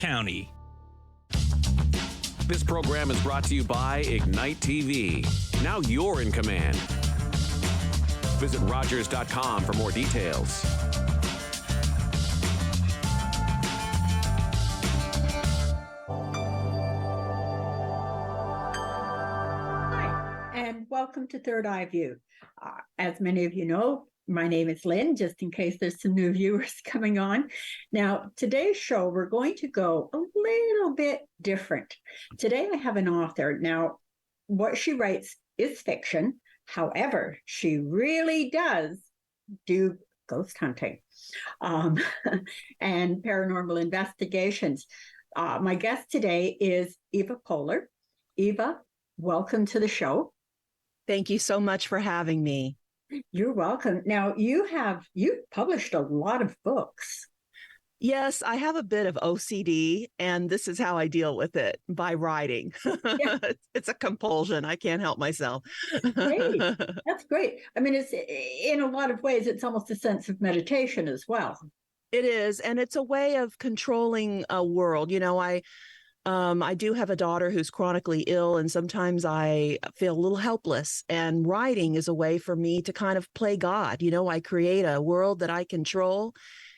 County. This program is brought to you by Ignite TV. Now you're in command. Visit Rogers.com for more details. Hi, and welcome to Third Eye View. As many of you know, my name is Lynn, just in case there's some new viewers coming on. Now, today's show, we're going to go a little bit different. Today, I have an author. Now, what she writes is fiction. However, she really does do ghost hunting and paranormal investigations. My guest today is Eva Pohler. Eva, welcome to the show. Thank you so much for having me. You're welcome. Now, you've published a lot of books. Yes, I have a bit of OCD, and this is how I deal with it, by writing. Yeah. It's a compulsion. I can't help myself. Great. That's great. I mean, it's in a lot of ways, it's almost a sense of meditation as well. It is, and it's a way of controlling a world. You know, I do have a daughter who's chronically ill, and sometimes I feel a little helpless. And writing is a way for me to kind of play God. You know, I create a world that I control,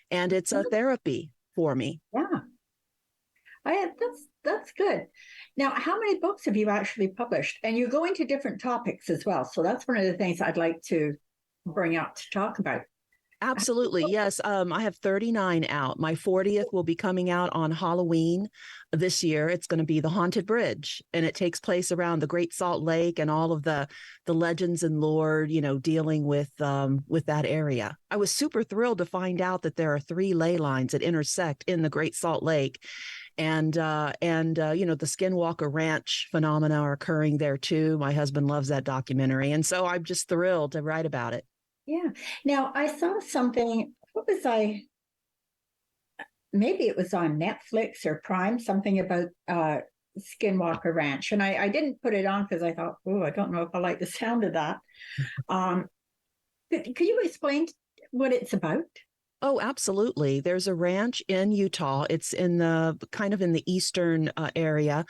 and it's a therapy for me. Yeah, that's good. Now, how many books have you actually published? And you go into different topics as well. So that's one of the things I'd like to bring up to talk about. Absolutely. Yes. I have 39 out. My 40th will be coming out on Halloween this year. It's going to be The Haunted Bridge, and it takes place around the Great Salt Lake and all of the legends and lore, you know, dealing with that area. I was super thrilled to find out that there are 3 ley lines that intersect in the Great Salt Lake. And you know, the Skinwalker Ranch phenomena are occurring there too. My husband loves that documentary. And so I'm just thrilled to write about it. Yeah. Now, I saw something, maybe it was on Netflix or Prime, something about Skinwalker Ranch. And I didn't put it on because I thought, I don't know if I like the sound of that. Could you explain what it's about? Oh, absolutely. There's a ranch in Utah. It's in the kind of in the eastern area,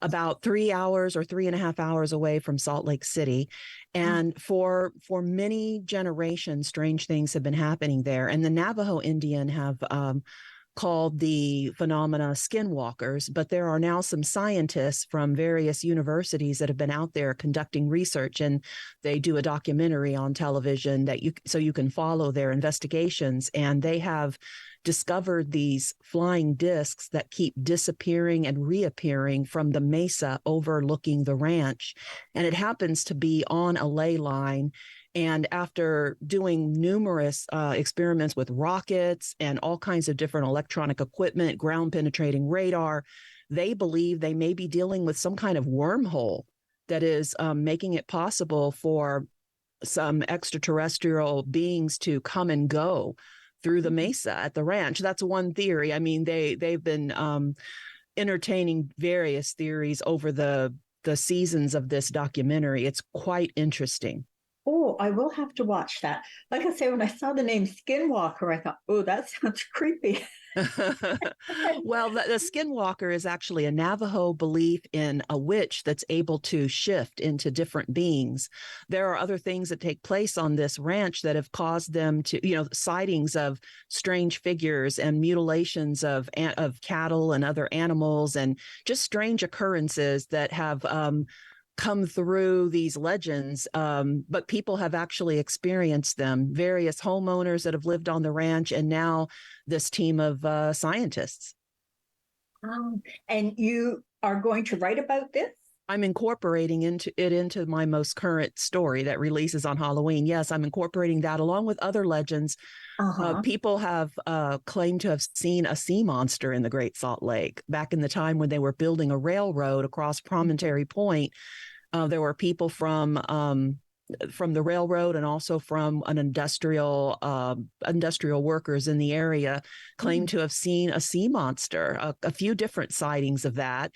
about 3 hours or 3.5 hours away from Salt Lake City. And for many generations, strange things have been happening there. And the Navajo Indian have called the phenomena skinwalkers, but there are now some scientists from various universities that have been out there conducting research, and they do a documentary on television so you can follow their investigations. And they have discovered these flying discs that keep disappearing and reappearing from the mesa overlooking the ranch. And it happens to be on a ley line. And after doing numerous experiments with rockets and all kinds of different electronic equipment, ground penetrating radar, they believe they may be dealing with some kind of wormhole that is making it possible for some extraterrestrial beings to come and go through the mesa at the ranch. That's one theory. I mean, they've been entertaining various theories over the seasons of this documentary. It's quite interesting. Oh, I will have to watch that. Like I say, when I saw the name Skinwalker, I thought, that sounds creepy. Well, the Skinwalker is actually a Navajo belief in a witch that's able to shift into different beings. There are other things that take place on this ranch that have caused them to, you know, sightings of strange figures and mutilations of cattle and other animals, and just strange occurrences that have come through these legends, but people have actually experienced them. Various homeowners that have lived on the ranch, and now this team of scientists. And you are going to write about this? I'm incorporating into my most current story that releases on Halloween. Yes, I'm incorporating that along with other legends. People have claimed to have seen a sea monster in the Great Salt Lake back in the time when they were building a railroad across Promontory Point. There were people from the railroad and also from an industrial workers in the area claimed to have seen a sea monster, a few different sightings of that.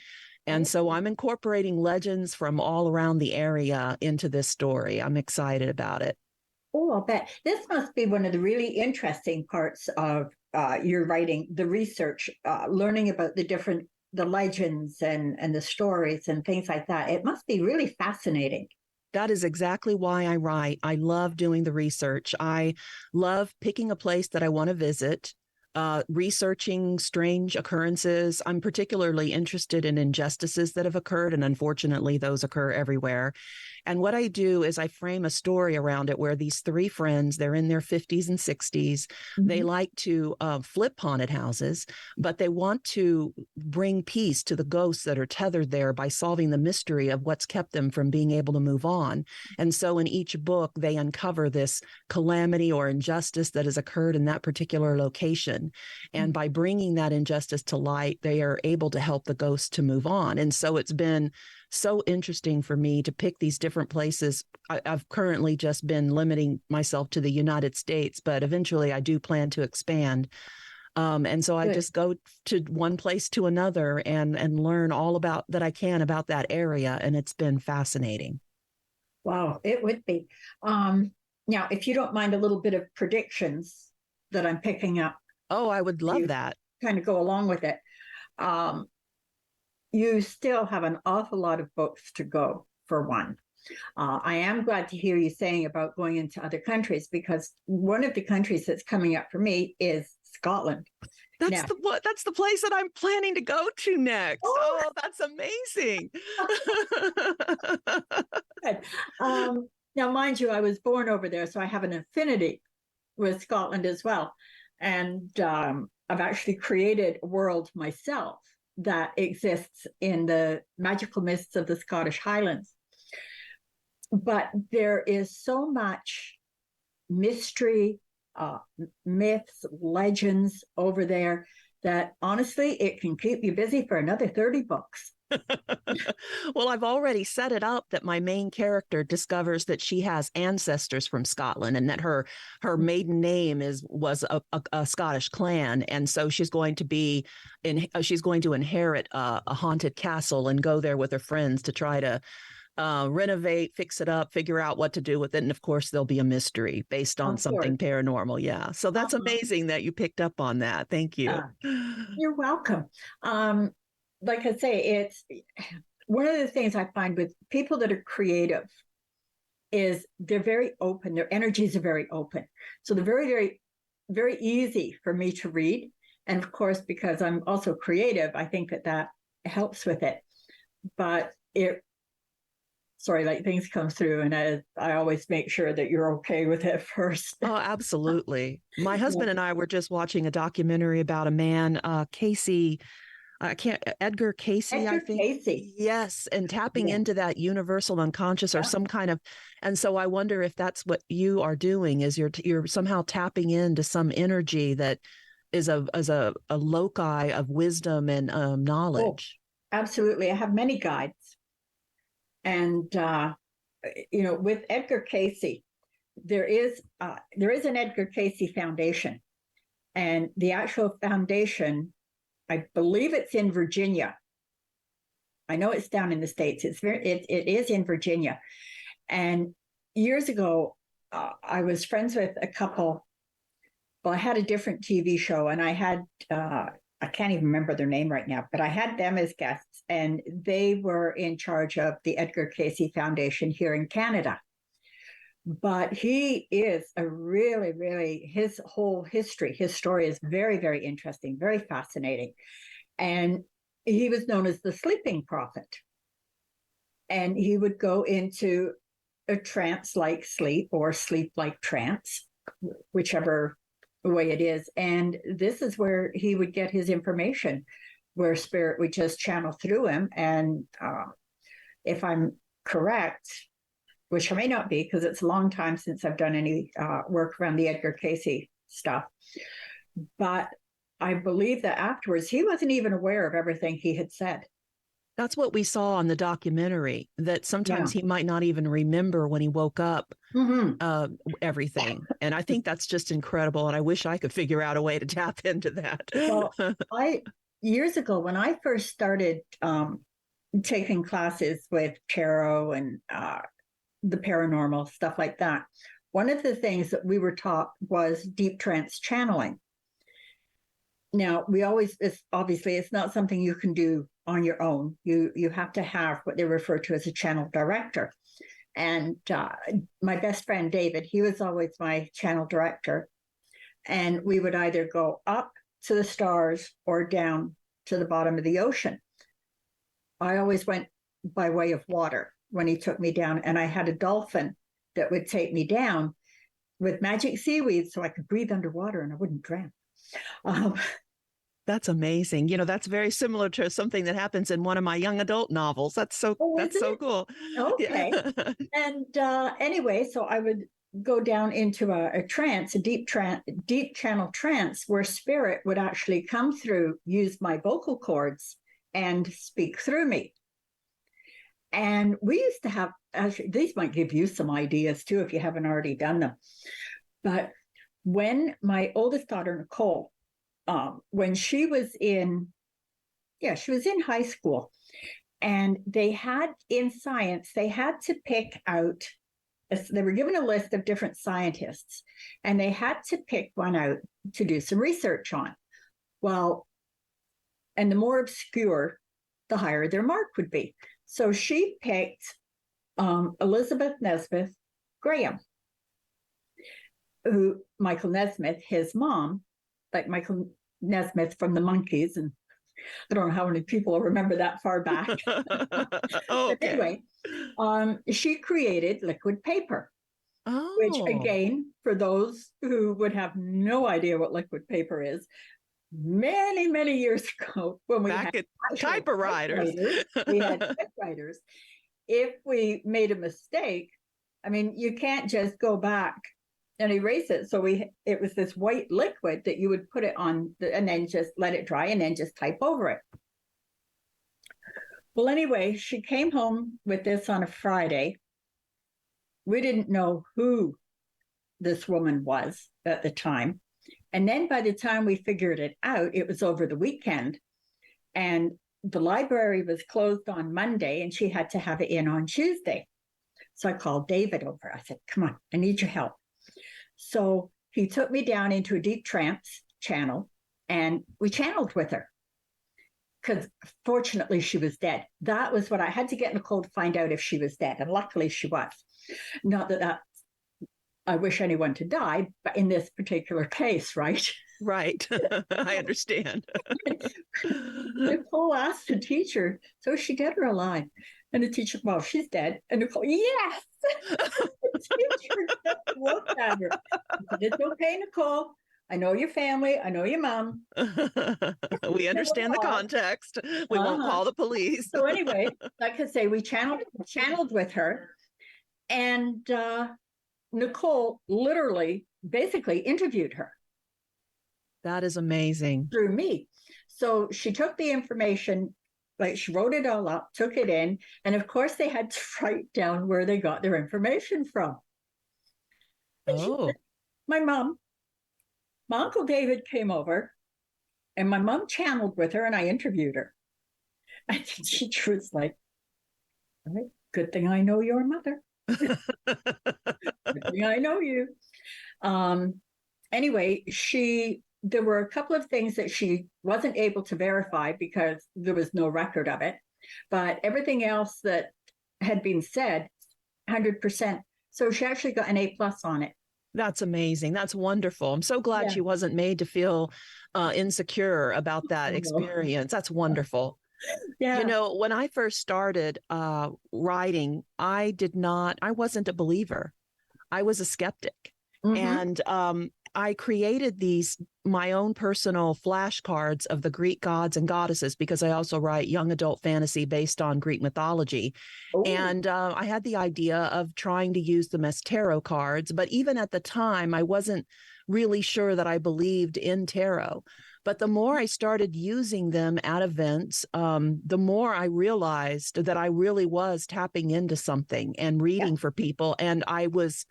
And so I'm incorporating legends from all around the area into this story. I'm excited about it. Oh, I'll bet. This must be one of the really interesting parts of you're writing, the research, learning about the legends and the stories and things like that. It must be really fascinating. That is exactly why I write. I love doing the research. I love picking a place that I want to visit, researching strange occurrences. I'm particularly interested in injustices that have occurred, and unfortunately, those occur everywhere. And what I do is I frame a story around it where these three friends, they're in their 50s and 60s. They like to flip haunted houses, but they want to bring peace to the ghosts that are tethered there by solving the mystery of what's kept them from being able to move on. And so in each book, they uncover this calamity or injustice that has occurred in that particular location. And by bringing that injustice to light, they are able to help the ghosts to move on. And so it's been so interesting for me to pick these different places. I've currently just been limiting myself to the United States, but eventually I do plan to expand. And so I just go to one place to another and learn all about that I can about that area. And it's been fascinating. Wow, it would be. Now, if you don't mind a little bit of predictions that I'm picking up. Oh, I would love that. Kind of go along with it. You still have an awful lot of books to go, for one. I am glad to hear you saying about going into other countries, because one of the countries that's coming up for me is Scotland. That's the place that I'm planning to go to next. Oh, that's amazing. Good. Now, mind you, I was born over there, so I have an affinity with Scotland as well. And I've actually created a world myself that exists in the magical mists of the Scottish Highlands. But there is so much mystery, myths, legends over there that honestly, it can keep you busy for another 30 books. Well, I've already set it up that my main character discovers that she has ancestors from Scotland, and that her maiden name was a Scottish clan, and so she's going to inherit a haunted castle and go there with her friends to try to renovate, fix it up, figure out what to do with it, and of course there'll be a mystery based on something paranormal. Yeah, so that's amazing that you picked up on that. Thank you. You're welcome. Like I say, it's one of the things I find with people that are creative is they're very open. Their energies are very open. So they're very, very, very easy for me to read. And of course, because I'm also creative, I think that helps with it. But things come through, and I always make sure that you're okay with it first. Oh, absolutely. My husband and I were just watching a documentary about a man, Edgar Cayce, I think. Cayce. Yes, and tapping into that universal unconscious or some kind of, and so I wonder if that's what you are doing, is you're somehow tapping into some energy that is a loci of wisdom and knowledge. Oh, absolutely. I have many guides. And with Edgar Cayce, there is an Edgar Cayce Foundation, and the actual foundation, I believe it's in Virginia. I know it's down in the States. It is in Virginia. And years ago, I was friends with a couple. Well, I had a different TV show, and I had I can't even remember their name right now, but I had them as guests, and they were in charge of the Edgar Cayce Foundation here in Canada. But he is a really, really, his whole history, his story is very, very interesting, very fascinating. And he was known as the sleeping prophet. And he would go into a trance-like sleep or sleep-like trance, whichever way it is. And this is where he would get his information, where spirit would just channel through him. And if I'm correct, which I may not be, because it's a long time since I've done any work around the Edgar Cayce stuff, but I believe that afterwards he wasn't even aware of everything he had said. That's what we saw on the documentary, that sometimes he might not even remember when he woke up everything. And I think that's just incredible. And I wish I could figure out a way to tap into that. Well, years ago, when I first started taking classes with tarot and the paranormal, stuff like that, one of the things that we were taught was deep trance channeling. Now, obviously it's not something you can do on your own. You have to have what they refer to as a channel director. And my best friend, David, he was always my channel director. And we would either go up to the stars or down to the bottom of the ocean. I always went by way of water when he took me down. And I had a dolphin that would take me down with magic seaweed so I could breathe underwater and I wouldn't drown. That's amazing. That's very similar to something that happens in one of my young adult novels. That's so cool. Okay. Yeah. And anyway, so I would go down into a trance, a deep channel trance, where spirit would actually come through, use my vocal cords, and speak through me. And we used to have, actually, these might give you some ideas too if you haven't already done them. But when my oldest daughter, Nicole, when she was in high school, and they had in science, they had to pick out, they were given a list of different scientists, and they had to pick one out to do some research on. Well, and the more obscure, the higher their mark would be. So she picked Elizabeth Nesmith Graham, who Michael Nesmith, his mom, like Michael Nesmith from the Monkees, and I don't know how many people remember that far back. Okay. But anyway, she created liquid paper, which again, for those who would have no idea what liquid paper is, many, many years ago, when we Back had at typewriters, we had typewriters. If we made a mistake, I mean, you can't just go back and erase it. So it was this white liquid that you would put it on and then just let it dry and then just type over it. Well, anyway, she came home with this on a Friday. We didn't know who this woman was at the time. And then by the time we figured it out, it was over the weekend. And the library was closed on Monday and she had to have it in on Tuesday. So I called David over. I said, come on, I need your help. So he took me down into a deep trance channel and we channeled with her. Because fortunately she was dead. That was what I had to get Nicole to find out if she was dead. And luckily she was. Not that I wish anyone to die, but in this particular case, right? Right. I understand. Nicole asked the teacher, so is she dead or alive? And the teacher, well, she's dead. And Nicole, yes. The teacher just looked at her. Said, it's okay, Nicole. I know your family. I know your mom. We understand the context. We won't call the police. So anyway, like I say, we channeled with her. And Nicole literally basically interviewed her. That is amazing. Through me. So she took the information, like she wrote it all up, took it in. And of course they had to write down where they got their information from. And my Uncle David came over and my mom channeled with her and I interviewed her. And the teacher was like, all right, good thing I know your mother. Good thing I know you. Anyway, there were a couple of things that she wasn't able to verify because there was no record of it, but everything else that had been said, 100%. So she actually got an A+ on it. That's amazing. That's wonderful. I'm so glad she wasn't made to feel insecure about that experience. That's wonderful. Yeah. When I first started writing, I wasn't a believer. I was a skeptic. Mm-hmm. And I created my own personal flashcards of the Greek gods and goddesses because I also write young adult fantasy based on Greek mythology. Ooh. And I had the idea of trying to use them as tarot cards. But even at the time, I wasn't really sure that I believed in tarot. But the more I started using them at events, the more I realized that I really was tapping into something and reading for people. And I was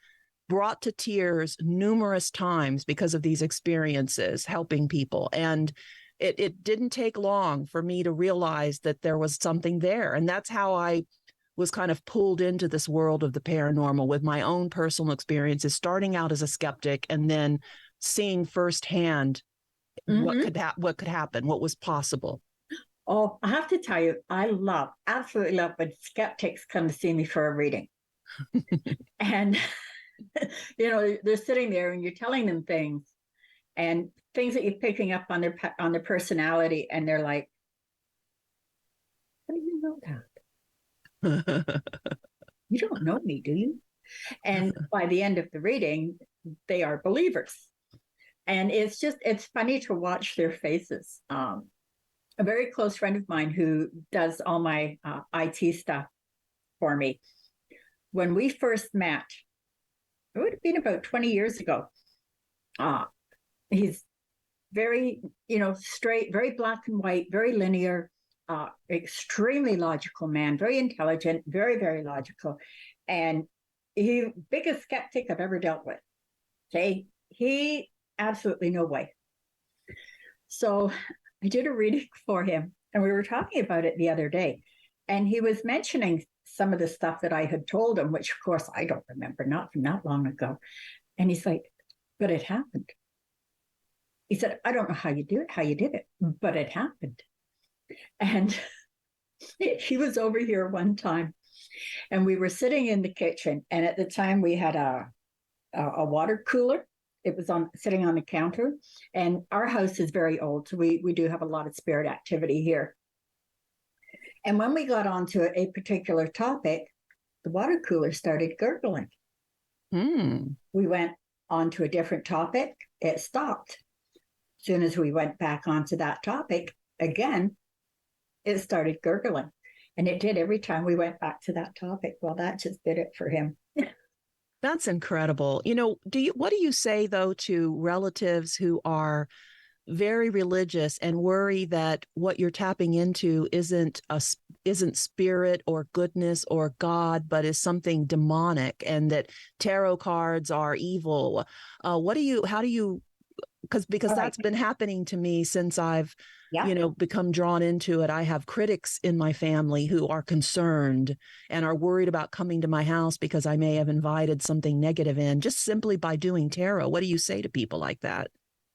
brought to tears numerous times because of these experiences, helping people. And it didn't take long for me to realize that there was something there. And that's how I was kind of pulled into this world of the paranormal with my own personal experiences, starting out as a skeptic and then seeing firsthand what could happen, what was possible. Oh, I have to tell you, I absolutely love when skeptics come to see me for a reading. And, they're sitting there and you're telling them things and things that you're picking up on their personality. And they're like, how do you know that? You don't know me, do you? And by the end of the reading, they are believers. And it's funny to watch their faces. A very close friend of mine who does all my IT stuff for me, when we first met, it would have been about 20 years ago. He's very, straight, very black and white, very linear, extremely logical man, very intelligent, very, very logical. And biggest skeptic I've ever dealt with. Okay. He absolutely no way. So I did a reading for him and we were talking about it the other day. And he was mentioning some of the stuff that I had told him, which of course I don't remember, not from that long ago. And he's like, but it happened. He said, I don't know how you did it, but it happened. And he was over here one time and we were sitting in the kitchen. And at the time we had a water cooler. It was sitting on the counter, and our house is very old. So we do have a lot of spirit activity here. And when we got onto a particular topic, the water cooler started gurgling. We went on to a different topic. It stopped. As soon as we went back onto that topic again, it started gurgling. And it did every time we went back to that topic. Well, that just did it for him. That's incredible. What do you say though to relatives who are very religious and worry that what you're tapping into isn't spirit or goodness or God, but is something demonic, and that tarot cards are evil? Because that's been happening to me since I've become drawn into it. I have critics in my family who are concerned and are worried about coming to my house because I may have invited something negative in just simply by doing tarot. What do you say to people like that?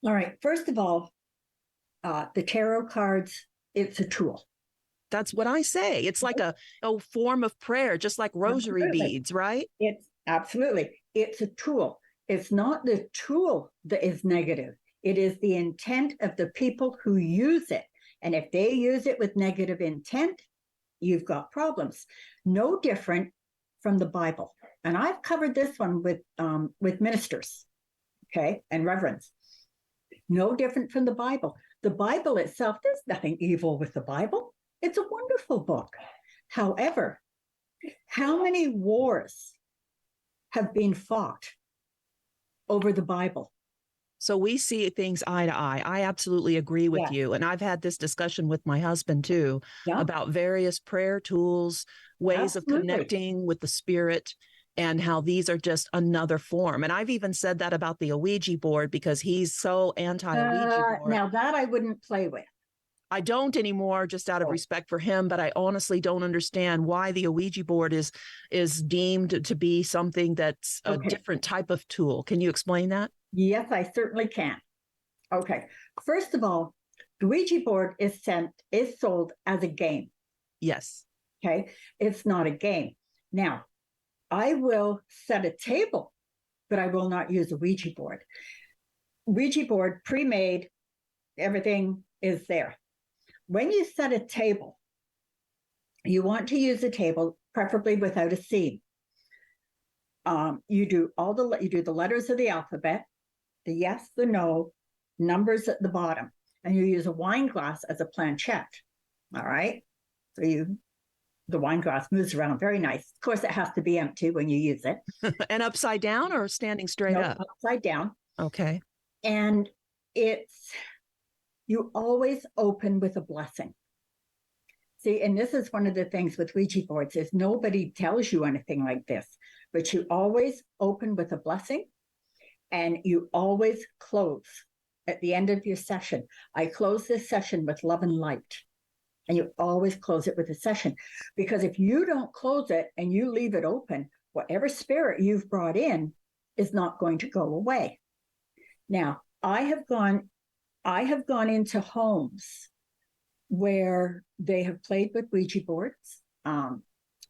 All right. First of all, the tarot cards, it's a tool. That's what I say. It's like a form of prayer, just like rosary beads, right? It's a tool. It's not the tool that is negative. It is the intent of the people who use it. And if they use it with negative intent, you've got problems. No different from the Bible. And I've covered this one with ministers, okay, and reverends. No different from the Bible. The Bible itself, there's nothing evil with the Bible. It's a wonderful book. However, how many wars have been fought over the Bible? So we see things eye to eye. I absolutely agree with you. And I've had this discussion with my husband too, about various prayer tools, ways of connecting with the spirit, and how these are just another form. And I've even said that about the Ouija board because he's so anti-Ouija board. Now that I wouldn't play with. I don't anymore, just out of respect for him, but I honestly don't understand why the Ouija board is deemed to be something that's a different type of tool. Can you explain that? Yes, I certainly can. Okay. First of all, the Ouija board is sold as a game. Yes. Okay. It's not a game. Now, I will set a table, but I will not use a Ouija board. Ouija board, pre-made, everything is there. When you set a table, you want to use a table, preferably without a seam. You do the letters of the alphabet, the yes, the no, numbers at the bottom, and you use a wine glass as a planchette. All right. So the wine glass moves around very nice. Of course, it has to be empty when you use it. And upside down or standing straight up? Upside down. Okay. And you always open with a blessing. See, and this is one of the things with Ouija boards is nobody tells you anything like this, but you always open with a blessing and you always close at the end of your session. I close this session with love and light, and you always close it with a session, because if you don't close it and you leave it open, whatever spirit you've brought in is not going to go away. Now, I have gone I have gone into homes where they have played with Ouija boards.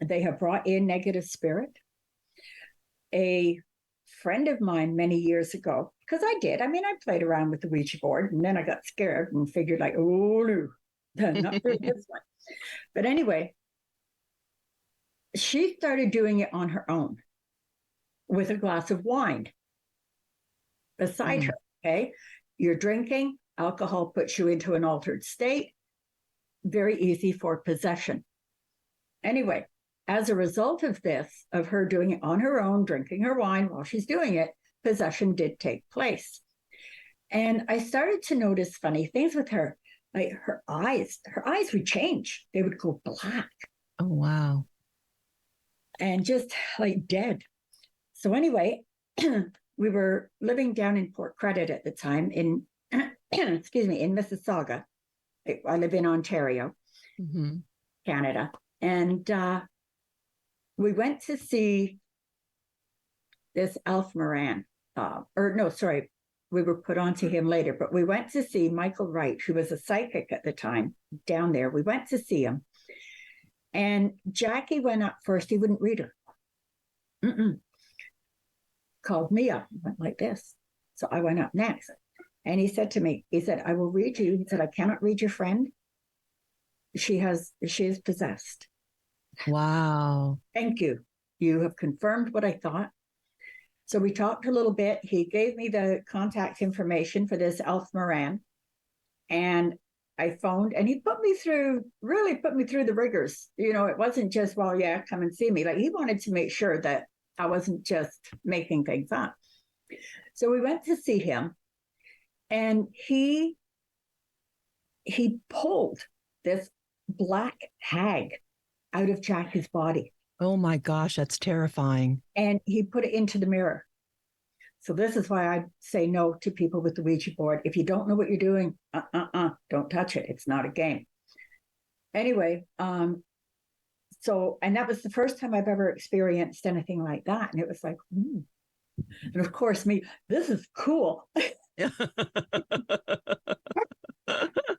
They have brought in negative spirit. A friend of mine many years ago, because I did, I played around with the Ouija board, and then I got scared and figured like, oh no, not for this one. But anyway, she started doing it on her own with a glass of wine beside her. Okay. You're drinking, alcohol puts you into an altered state, very easy for possession. Anyway, as a result of this, of her doing it on her own, drinking her wine while she's doing it, possession did take place. And I started to notice funny things with her. Like her eyes would change. They would go black. Oh, wow. And just like dead. So anyway, we were living down in Port Credit at the time in, excuse me, in Mississauga. I live in Ontario, Canada. And we went to see this Alf Moran, we were put onto him later, but we went to see Michael Wright, who was a psychic at the time down there. We went to see him. And Jackie went up first. He wouldn't read her. Called me up, went like this. So I went up next. And he said to me, I will read you. He said, I cannot read your friend. She is possessed. Wow. Thank you. You have confirmed what I thought. So we talked a little bit. He gave me the contact information for this Alf Moran. And I phoned, and he really put me through the rigors. It wasn't just, well, yeah, come and see me. Like, he wanted to make sure that I wasn't just making things up. So we went to see him, and he pulled this black hag out of Jackie's body. Oh my gosh, that's terrifying. And he put it into the mirror. So this is why I say no to people with the Ouija board. If you don't know what you're doing, don't touch it. It's not a game. Anyway, and that was the first time I've ever experienced anything like that. And it was like, And of course, this is cool.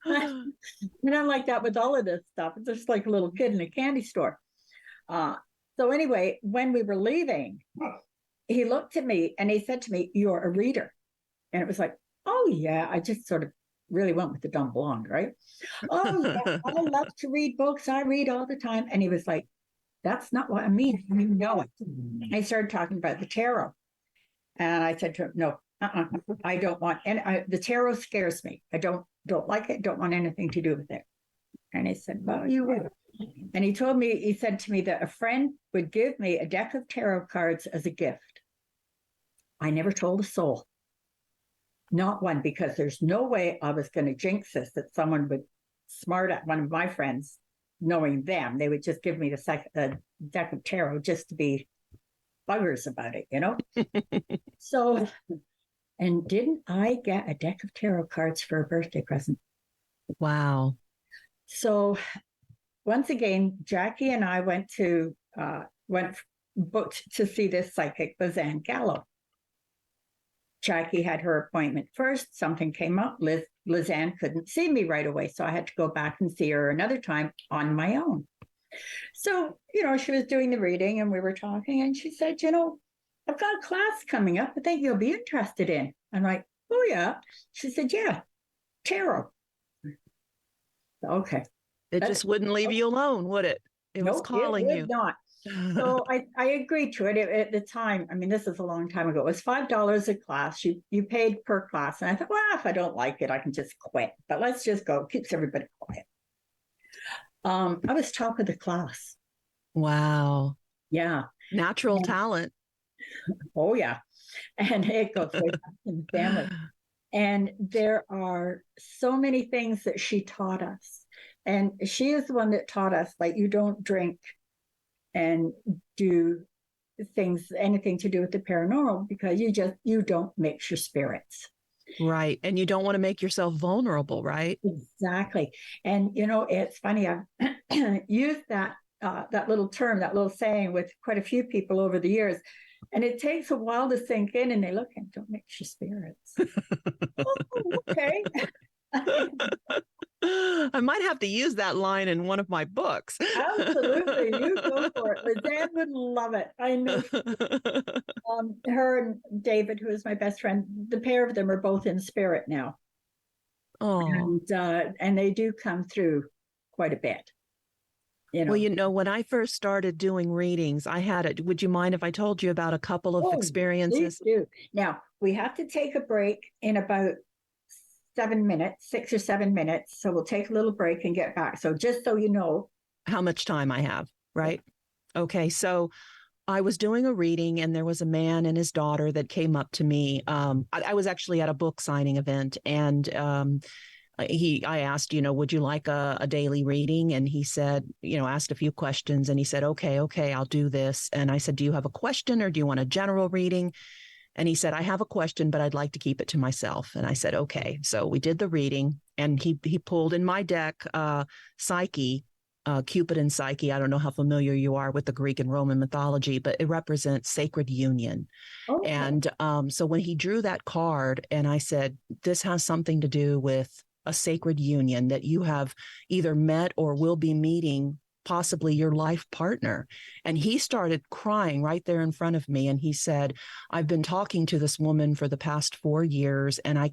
And I'm like that with all of this stuff. It's just like a little kid in a candy store. So anyway, when we were leaving, he looked at me and he said to me, "You're a reader." And it was like, oh yeah, I just sort of really went with the dumb blonde, right? Oh yeah, I love to read books. I read all the time. And he was like, that's not what I mean. You know it. I started talking about the tarot. And I said to him, no, I don't want, the tarot scares me. I don't like it, don't want anything to do with it. And he said, well, you will. And he said to me that a friend would give me a deck of tarot cards as a gift. I never told a soul. Not one, because there's no way I was going to jinx this, that someone would smart at one of my friends, knowing them, they would just give me the deck of tarot just to be buggers about it, So, and didn't I get a deck of tarot cards for a birthday present? Wow. So once again, Jackie and I booked to see this psychic, Lizanne Gallo. Jackie had her appointment first. Something came up. Lizanne couldn't see me right away, so I had to go back and see her another time on my own. So, she was doing the reading and we were talking, and she said, I've got a class coming up I think you'll be interested in. I'm like, oh yeah. She said, yeah, tarot. Okay. It just wouldn't leave you alone, would it? It was calling you. Not. So I agreed to it at the time. This is a long time ago. It was $5 a class. You paid per class. And I thought, well, if I don't like it, I can just quit. But let's just go. It keeps everybody quiet. I was top of the class. Wow. Yeah. Natural talent. Oh, yeah. And it goes way back in the family. And there are so many things that she taught us. And she is the one that taught us, like, you don't drink and do anything to do with the paranormal, because you don't mix your spirits. Right. And you don't want to make yourself vulnerable, right? Exactly. And, it's funny, I've used that little term, that little saying with quite a few people over the years. And it takes a while to sink in, and they look and don't mix your spirits. Oh, okay. I might have to use that line in one of my books. Absolutely. You go for it. Lizanne would love it. I know. Her and David, who is my best friend, the pair of them are both in spirit now. Oh. And they do come through quite a bit. Well, when I first started doing readings, would you mind if I told you about a couple of experiences? Please do. Now, we have to take a break in about 7 minutes, 6 or 7 minutes. So we'll take a little break and get back. So just so you know how much time I have, right? Okay. So I was doing a reading and there was a man and his daughter that came up to me. I was actually at a book signing event, and I asked, would you like a daily reading? And he said, asked a few questions, and he said, okay, I'll do this. And I said, do you have a question or do you want a general reading? And he said, I have a question, but I'd like to keep it to myself. And I said, okay. So we did the reading, and he pulled in my deck, Psyche, Cupid and Psyche. I don't know how familiar you are with the Greek and Roman mythology, but it represents sacred union. Okay. And so when he drew that card, and I said, this has something to do with a sacred union, that you have either met or will be meeting possibly your life partner. And he started crying right there in front of me. And he said, I've been talking to this woman for the past 4 years, and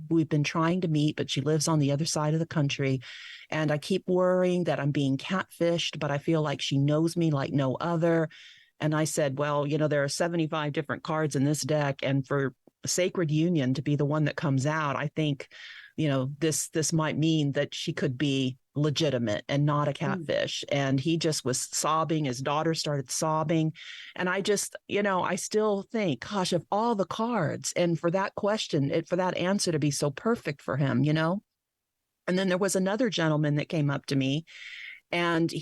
we've been trying to meet, but she lives on the other side of the country. And I keep worrying that I'm being catfished, but I feel like she knows me like no other. And I said, well, there are 75 different cards in this deck. And for a sacred union to be the one that comes out, I think, this might mean that she could be legitimate and not a catfish. And he just was sobbing. His daughter started sobbing. And I just, I still think, gosh, of all the cards, and for that question, for that answer to be so perfect for him, And then there was another gentleman that came up to me, and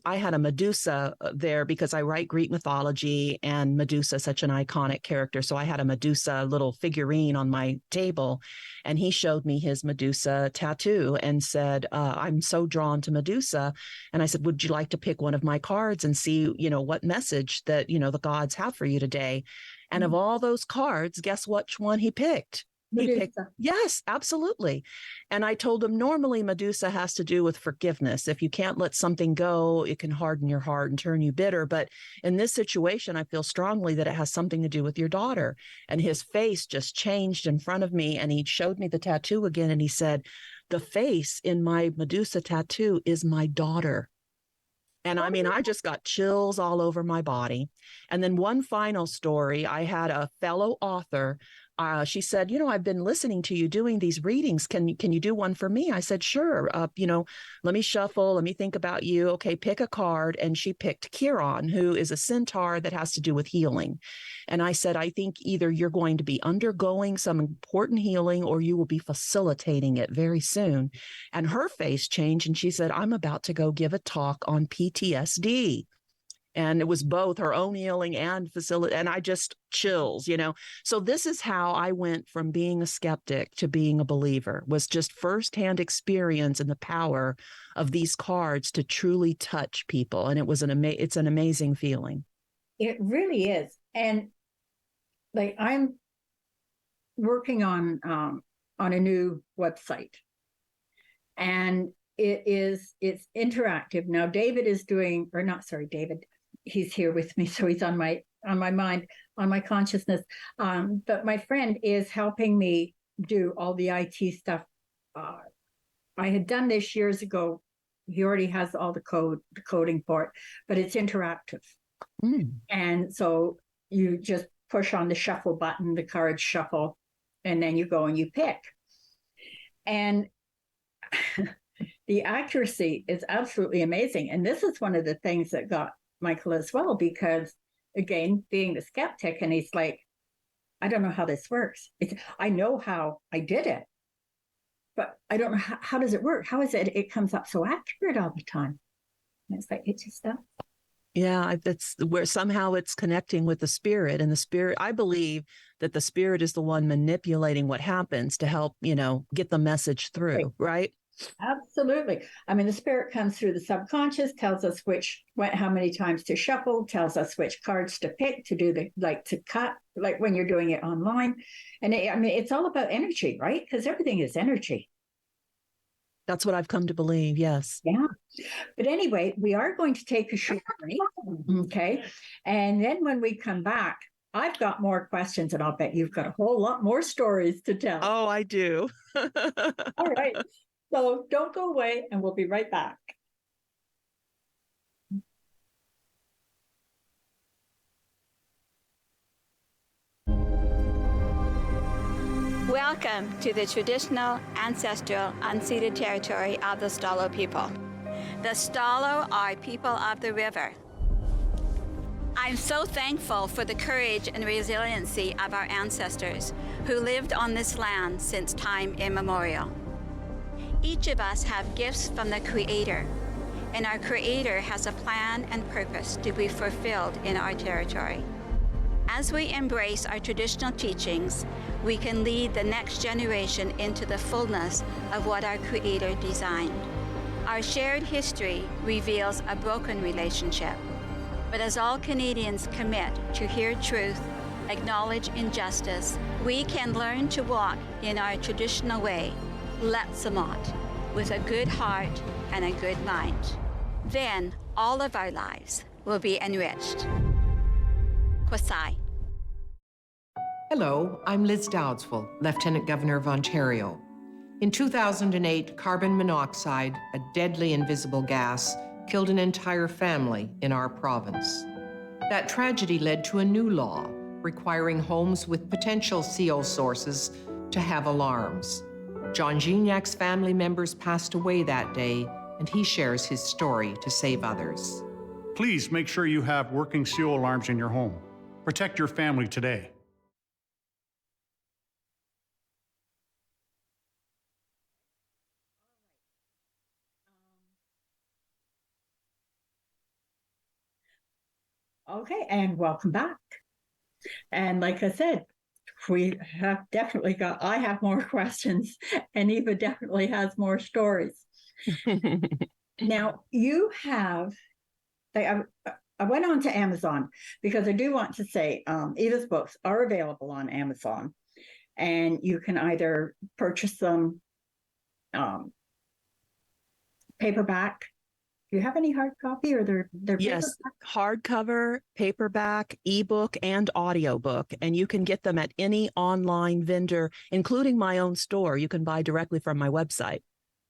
I had a Medusa there because I write Greek mythology, and Medusa is such an iconic character. So I had a Medusa little figurine on my table, and he showed me his Medusa tattoo and said, I'm so drawn to Medusa. And I said, would you like to pick one of my cards and see, what message that, the gods have for you today? And of all those cards, guess which one he picked? Yes, absolutely. And I told him, normally Medusa has to do with forgiveness. If you can't let something go, it can harden your heart and turn you bitter. But in this situation, I feel strongly that it has something to do with your daughter. And his face just changed in front of me. And he showed me the tattoo again. And he said, the face in my Medusa tattoo is my daughter. And I mean, I just got chills all over my body. And then one final story, I had a fellow author. She said, I've been listening to you doing these readings. Can you do one for me? I said, sure. Let me shuffle. Let me think about you. Okay, pick a card. And she picked Chiron, who is a centaur that has to do with healing. And I said, I think either you're going to be undergoing some important healing or you will be facilitating it very soon. And her face changed, and she said, I'm about to go give a talk on PTSD. And it was both her own healing and facility. And I just chills, So this is how I went from being a skeptic to being a believer, was just firsthand experience and the power of these cards to truly touch people. And it was it's an amazing feeling. It really is. And like, I'm working on a new website, and it's interactive. Now, David is doing, or not, sorry, David, he's here with me, so he's on my mind, on my consciousness. But my friend is helping me do all the IT stuff. I had done this years ago. He already has all the coding for it, but it's interactive. And so you just push on the shuffle button, the cards shuffle, and then you go and you pick. And the accuracy is absolutely amazing. And this is one of the things that got Michael as well, because again, being the skeptic, and he's like, I don't know how this works. I know how I did it, but I don't know how does it work? How is it? It comes up so accurate all the time. And it's like, it just does. Yeah, that's where somehow it's connecting with the spirit, and the spirit, I believe that the spirit is the one manipulating what happens to help, get the message through, right? Absolutely. I mean, the spirit comes through the subconscious, tells us how many times to shuffle, tells us which cards to pick, to do to cut, like when you're doing it online. And it's all about energy, right? Because everything is energy. That's what I've come to believe. Yes. Yeah. But anyway, we are going to take a short break. Okay. And then when we come back, I've got more questions, and I'll bet you've got a whole lot more stories to tell. Oh, I do. All right. So don't go away, and we'll be right back. Welcome to the traditional, ancestral, unceded territory of the Stalo people. The Stalo are people of the river. I'm so thankful for the courage and resiliency of our ancestors who lived on this land since time immemorial. Each of us have gifts from the Creator, and our Creator has a plan and purpose to be fulfilled in our territory. As we embrace our traditional teachings, we can lead the next generation into the fullness of what our Creator designed. Our shared history reveals a broken relationship, but as all Canadians commit to hear truth, acknowledge injustice, we can learn to walk in our traditional way, Letsamot, with a good heart and a good mind. Then all of our lives will be enriched. Kwasai. Hello, I'm Liz Dowdswell, Lieutenant Governor of Ontario. In 2008, carbon monoxide, a deadly invisible gas, killed an entire family in our province. That tragedy led to a new law requiring homes with potential CO sources to have alarms. John Gignac's family members passed away that day, and he shares his story to save others. Please make sure you have working CO alarms in your home. Protect your family today. Okay, and welcome back. And like I said, we have definitely got, I have more questions, and Eva definitely has more stories. Now, you have, I went on to Amazon because I do want to say Eva's books are available on Amazon, and you can either purchase them paperback. Do you have any hard copy, or they're Yes, paperback? hardcover, paperback, ebook, and audiobook. And you can get them at any online vendor, including my own store. You can buy directly from my website.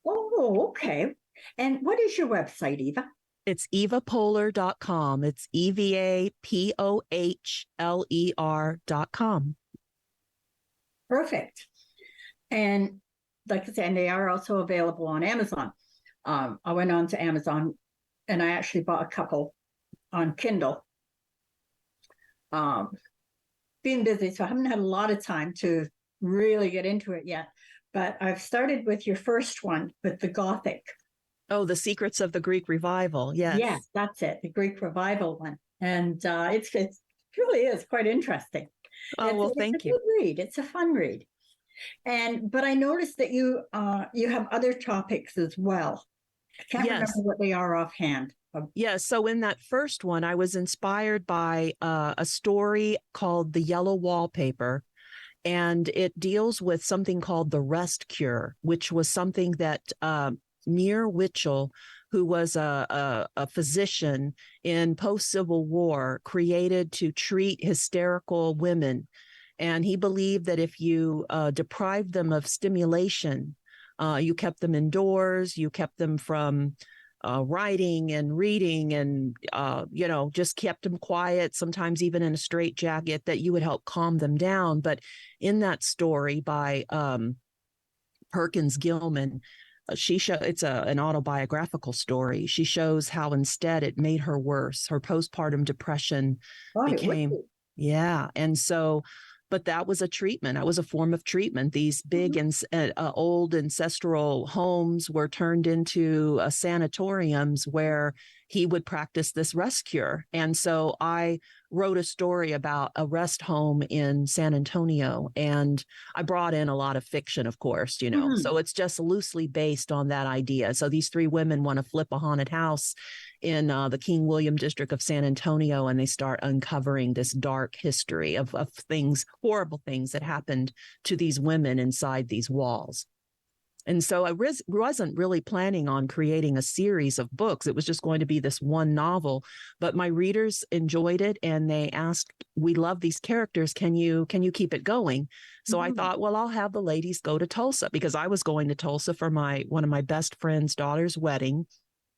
Oh, okay. And what is your website, Eva? It's evapohler.com. It's EVAPOHLER.com. Perfect. And like I said, they are also available on Amazon. I went on to Amazon, and I actually bought a couple on Kindle. Being busy, so I haven't had a lot of time to really get into it yet. But I've started with your first one, with the Gothic. Oh, The Secrets of the Greek Revival. Yes. Yes, that's it, the Greek Revival one. And it really is quite interesting. Oh, well, thank you. It's a good read. It's a fun read. But I noticed that you have other topics as well. I can't remember what they are offhand. Yeah, so in that first one, I was inspired by a story called The Yellow Wallpaper, and it deals with something called the rest cure, which was something that Muir Witchell, who was a physician in post-Civil War, created to treat hysterical women. And he believed that if you deprived them of stimulation, you kept them indoors, you kept them from writing and reading, and just kept them quiet, sometimes even in a straitjacket, that you would help calm them down. But in that story by Perkins Gilman, it's an autobiographical story. She shows how instead it made her worse. Her postpartum depression became, and so. But that was a treatment. That was a form of treatment. These big and old ancestral homes were turned into sanatoriums where he would practice this rest cure. And so I wrote a story about a rest home in San Antonio, and I brought in a lot of fiction, of course, so it's just loosely based on that idea. So these three women want to flip a haunted house in the King William district of San Antonio, and they start uncovering this dark history of things, horrible things that happened to these women inside these walls. And so I wasn't really planning on creating a series of books. It was just going to be this one novel. But my readers enjoyed it, and they asked, "We love these characters. Can you keep it going?" So I thought, well, I'll have the ladies go to Tulsa, because I was going to Tulsa for one of my best friend's daughter's wedding.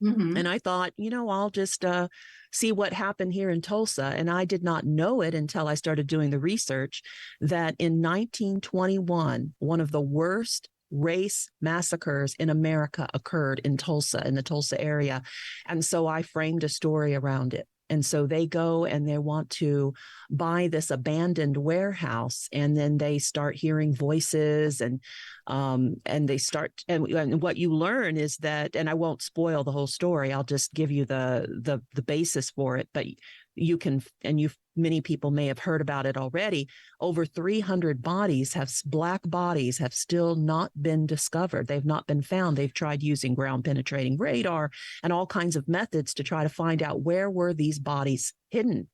And I thought, I'll just see what happened here in Tulsa. And I did not know it until I started doing the research that in 1921, one of the worst race massacres in America occurred in Tulsa, in the Tulsa area. And so I framed a story around it. And so they go and they want to buy this abandoned warehouse, and then they start hearing voices, and they start, and what you learn is that, and I won't spoil the whole story, I'll just give you the basis for it, but you can, and many people may have heard about it already. Over 300 Black bodies have still not been discovered. They've not been found. They've tried using ground penetrating radar and all kinds of methods to try to find out where were these bodies hidden.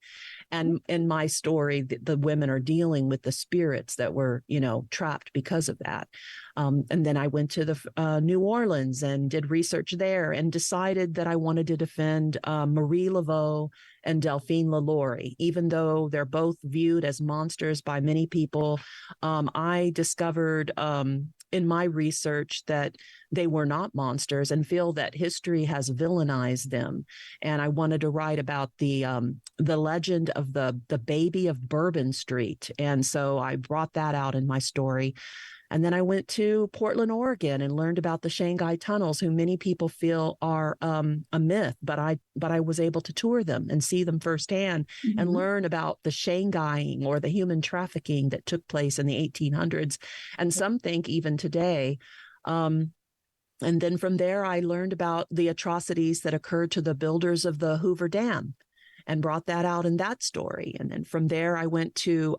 And in my story, the women are dealing with the spirits that were, trapped because of that. And then I went to the New Orleans and did research there, and decided that I wanted to defend Marie Laveau and Delphine LaLaurie. Even though they're both viewed as monsters by many people, I discovered in my research that they were not monsters, and feel that history has villainized them. And I wanted to write about the legend of the baby of Bourbon Street. And so I brought that out in my story. And then I went to Portland, Oregon, and learned about the Shanghai tunnels, who many people feel are a myth, but I was able to tour them and see them firsthand, and learn about the Shanghaiing, or the human trafficking, that took place in the 1800s, and some think even today. And then from there, I learned about the atrocities that occurred to the builders of the Hoover Dam, and brought that out in that story. And then from there, I went to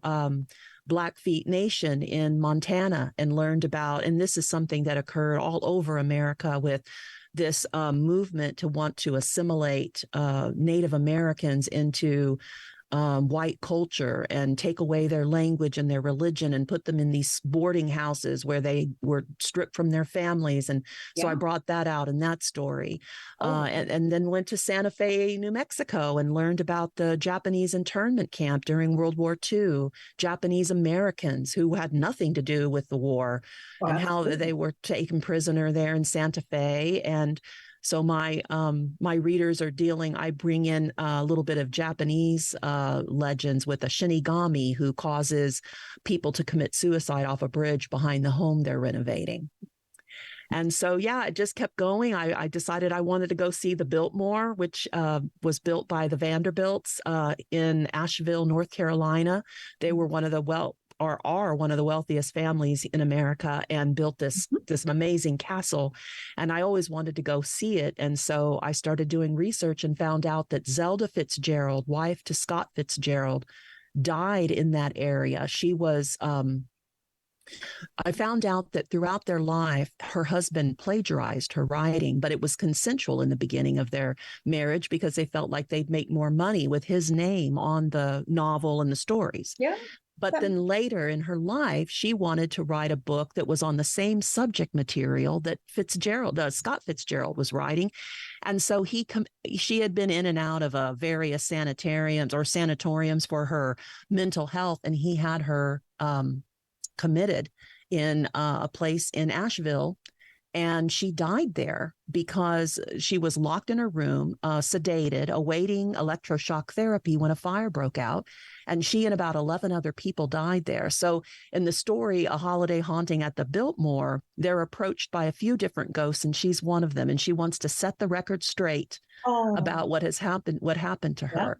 Blackfeet Nation in Montana, and learned about, and this is something that occurred all over America, with this movement to want to assimilate Native Americans into white culture, and take away their language and their religion, and put them in these boarding houses where they were stripped from their families. And so I brought that out in that story. And then went to Santa Fe, New Mexico, and learned about the Japanese internment camp during World War II, Japanese Americans who had nothing to do with the war, and how they were taken prisoner there in Santa Fe. And so my readers are I bring in a little bit of Japanese legends, with a Shinigami who causes people to commit suicide off a bridge behind the home they're renovating. And so, it just kept going. I decided I wanted to go see the Biltmore, which was built by the Vanderbilts in Asheville, North Carolina. They were one of the are one of the wealthiest families in America, and built this amazing castle. And I always wanted to go see it. And so I started doing research, and found out that Zelda Fitzgerald, wife to Scott Fitzgerald, died in that area. She was, I found out that throughout their life, her husband plagiarized her writing, but it was consensual in the beginning of their marriage, because they felt like they'd make more money with his name on the novel and the stories. Yeah. But then later in her life, she wanted to write a book that was on the same subject material that Scott Fitzgerald was writing. And so she had been in and out of various sanatoriums for her mental health. And he had her committed in a place in Asheville. And she died there because she was locked in her room, sedated, awaiting electroshock therapy, when a fire broke out. And she and about 11 other people died there. So in the story, A Holiday Haunting at the Biltmore, they're approached by a few different ghosts, and she's one of them. And she wants to set the record straight about what happened to her.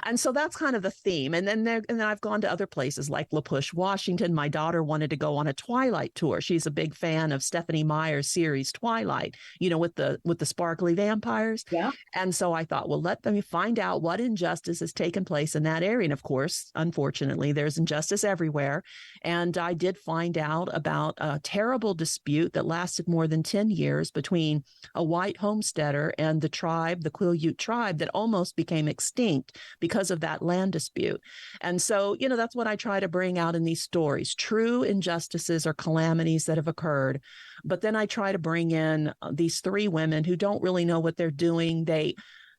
And so that's kind of the theme. And then I've gone to other places like La Push, Washington. My daughter wanted to go on a Twilight tour. She's a big fan of Stephenie Meyer's series Twilight, with the sparkly vampires. Yeah. And so I thought, well, let me find out what injustice has taken place in that area. And of course, unfortunately, there's injustice everywhere. And I did find out about a terrible dispute that lasted more than 10 years between a white homesteader and the Quileute tribe that almost became extinct because of that land dispute. And so, that's what I try to bring out in these stories, true injustices or calamities that have occurred. But then I try to bring in these three women who don't really know what they're doing.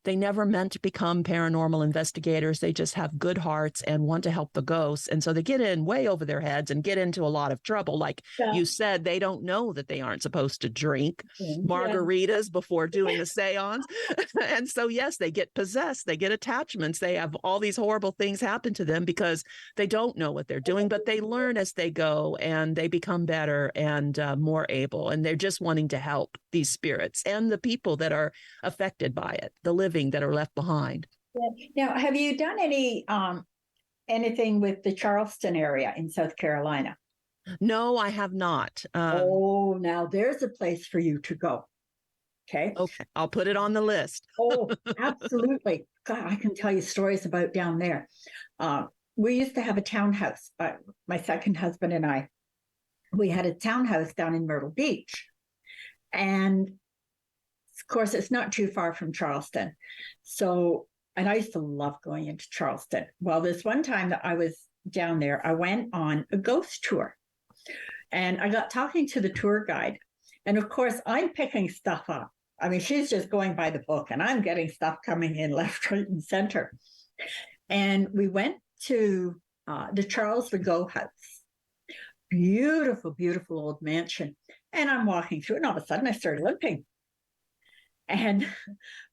They never meant to become paranormal investigators. They just have good hearts and want to help the ghosts. And so they get in way over their heads and get into a lot of trouble. Like you said, they don't know that they aren't supposed to drink margaritas before doing a seance. And so, yes, they get possessed. They get attachments. They have all these horrible things happen to them because they don't know what they're doing, but they learn as they go and they become better and more able. And they're just wanting to help these spirits and the people that are affected by it, the living that are left behind. Now, have you done anything with the Charleston area in South Carolina? No, I have not. Now there's a place for you to go. Okay. I'll put it on the list. Oh, absolutely. God, I can tell you stories about down there. We used to have a townhouse. My second husband and I, we had a townhouse down in Myrtle Beach. And of course, it's not too far from Charleston. So, and I used to love going into Charleston. Well, this one time that I was down there, I went on a ghost tour. And I got talking to the tour guide. And of course, I'm picking stuff up. I mean, she's just going by the book, and I'm getting stuff coming in left, right, and center. And we went to the Charles Legault house. Beautiful, beautiful old mansion. And I'm walking through, and all of a sudden I started limping. And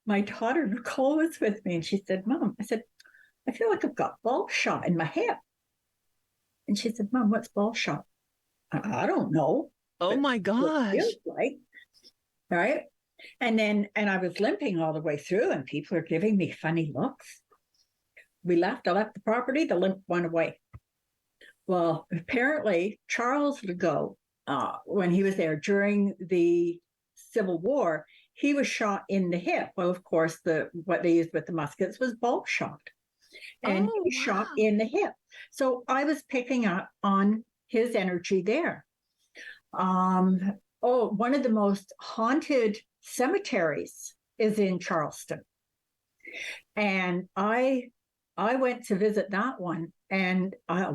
my daughter, Nicole, was with me, and she said, Mom, I said, I feel like I've got ball shot in my hip. And she said, Mom, what's ball shot? I don't know. Oh, my gosh. It feels like, right? And I was limping all the way through, and people are giving me funny looks. I left the property, the limp went away. Well, apparently, Charles Legault, when he was there during the Civil War, he was shot in the hip. Well, of course, what they used with the muskets was bulb shot. And he was shot in the hip. So I was picking up on his energy there. One of the most haunted cemeteries is in Charleston. And I went to visit that one, and I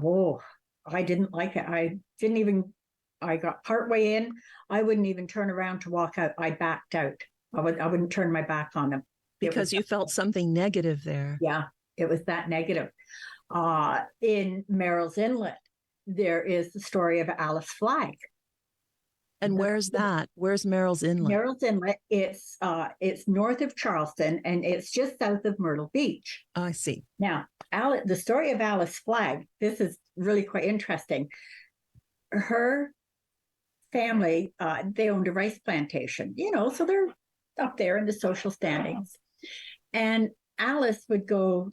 didn't like it. I got partway in. I wouldn't even turn around to walk out. I backed out. I wouldn't turn my back on them. Because you felt something negative there. Yeah, it was that negative. In Merrill's Inlet, there is the story of Alice Flagg. And where's that? Where's Merrill's Inlet? Merrill's Inlet, it's north of Charleston, and it's just south of Myrtle Beach. I see. Now, the story of Alice Flagg, this is really quite interesting. Her family, they owned a rice plantation, so they're up there in the social standings. And Alice would go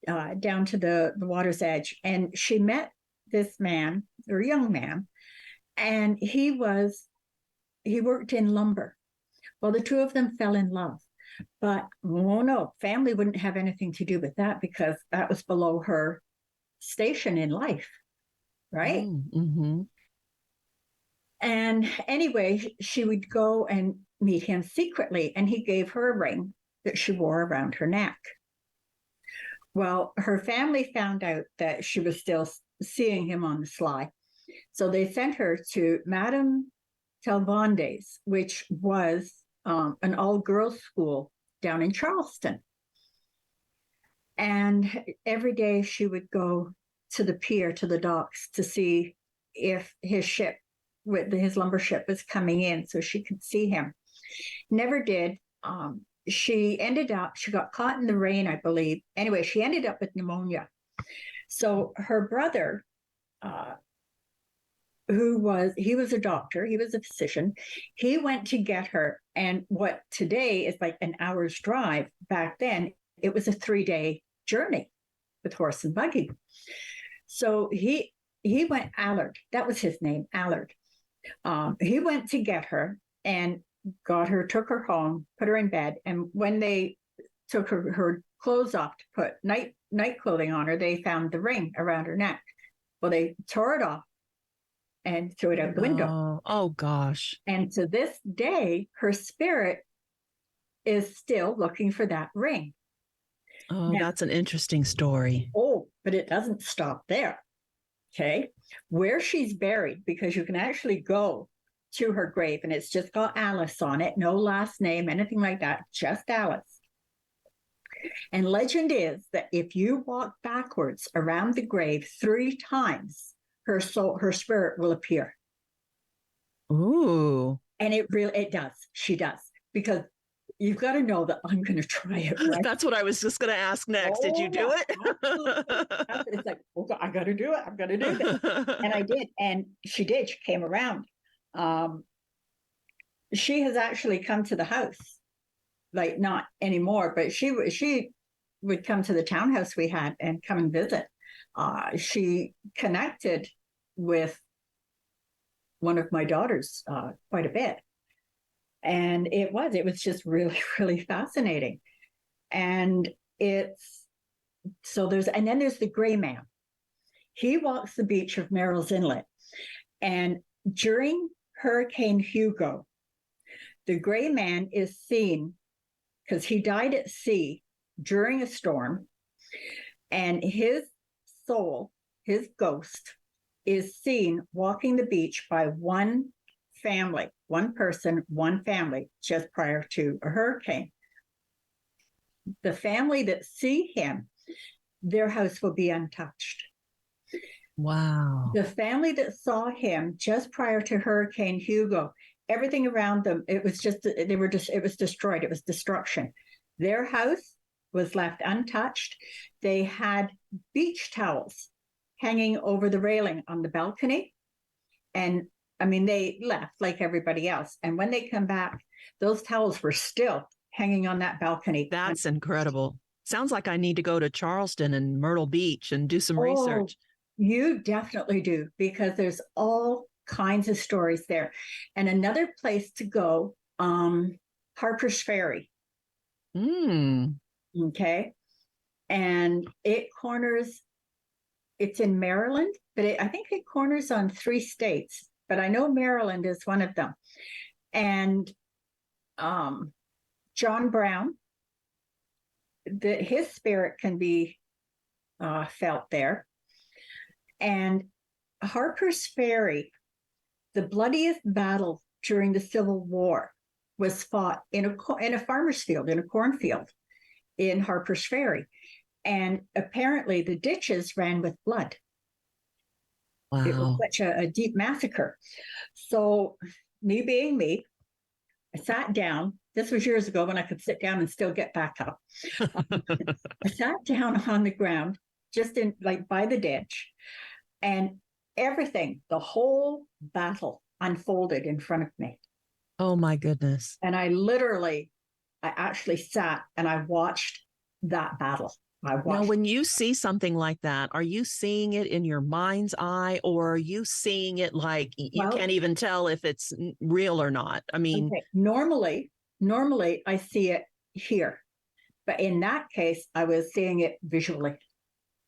down to the water's edge, and she met this man, or young man, and he worked in lumber. Well, the two of them fell in love, but family wouldn't have anything to do with that because that was below her station in life, right? Mm-hmm. And anyway, she would go and meet him secretly, and he gave her a ring that she wore around her neck. Well, her family found out that she was still seeing him on the sly. So they sent her to Madame Talbonde's, which was an all-girls school down in Charleston. And every day she would go to the pier, to the docks, to see if his his lumber ship was coming in so she could see him. Never did. She got caught in the rain, I believe. Anyway, she ended up with pneumonia. So her brother, he was a doctor, he was a physician. He went to get her, and what today is like an hour's drive, back then, it was a 3-day journey with horse and buggy. So he went, Allard, that was his name, Allard. He went to get her and got her, took her home, put her in bed. And when they took her clothes off to put night clothing on her, they found the ring around her neck. Well, they tore it off and threw it out the window. Oh, gosh. And to this day, her spirit is still looking for that ring. Oh, Now, that's an interesting story. oh, but it doesn't stop there. Okay. Where she's buried, because you can actually go to her grave and it's just got Alice on it, no last name, anything like that, just Alice. And legend is that if you walk backwards around the grave 3 times, her soul, her spirit will appear. Ooh. And it does. She does. Because you've got to know that I'm going to try it, right? That's what I was just going to ask next. Did you do it? Absolutely. It's like, oh, I got to do it. I'm going to do this. And I did. And she did. She came around. She has actually come to the house, like not anymore, but she would come to the townhouse we had and come and visit. She connected with one of my daughters quite a bit. And it was just really, really fascinating. And then there's the gray man. He walks the beach of Merrill's Inlet. And during Hurricane Hugo, the gray man is seen, because he died at sea during a storm, and his soul, his ghost, is seen walking the beach by one person, one family, just prior to a hurricane. The family that see him, their house will be untouched. Wow. The family that saw him just prior to Hurricane Hugo, everything around them, it was destroyed. It was destruction. Their house was left untouched. They had beach towels hanging over the railing on the balcony. And I mean, they left like everybody else. And when they come back, those towels were still hanging on that balcony. That's incredible. Sounds like I need to go to Charleston and Myrtle Beach and do some research. You definitely do, because there's all kinds of stories there. And another place to go, Harper's Ferry. Okay. And it's in Maryland, but I think it corners on 3 states, but I know Maryland is one of them. And John Brown, his spirit can be felt there. And Harper's Ferry, the bloodiest battle during the Civil War, was fought in a farmer's field, in a cornfield in Harper's Ferry. And apparently the ditches ran with blood. Wow. It was such a deep massacre. So me being me, I sat down. This was years ago when I could sit down and still get back up. I sat down on the ground, just by the ditch, and everything, the whole battle unfolded in front of me. Oh my goodness. And I actually sat and I watched that battle. Now, when you see something like that, are you seeing it in your mind's eye, or are you seeing it like you can't even tell if it's real or not? I mean, okay. Normally I see it here, but in that case, I was seeing it visually.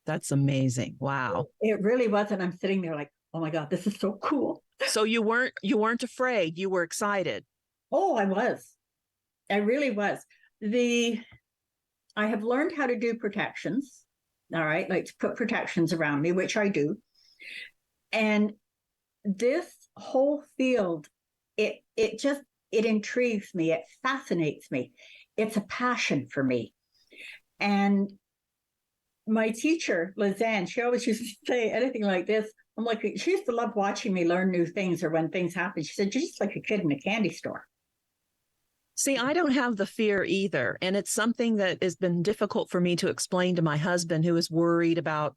That's amazing. Wow. It really was. And I'm sitting there like, oh my God, this is so cool. So you weren't afraid. You were excited. Oh, I was. I really was. I have learned how to do protections. All right. Like to put protections around me, which I do. And this whole field, it intrigues me. It fascinates me. It's a passion for me. And my teacher, Lizanne, she always used to say anything like this. I'm like, she used to love watching me learn new things, or when things happen. She said, you're just like a kid in a candy store. See, I don't have the fear either. And it's something that has been difficult for me to explain to my husband, who is worried about,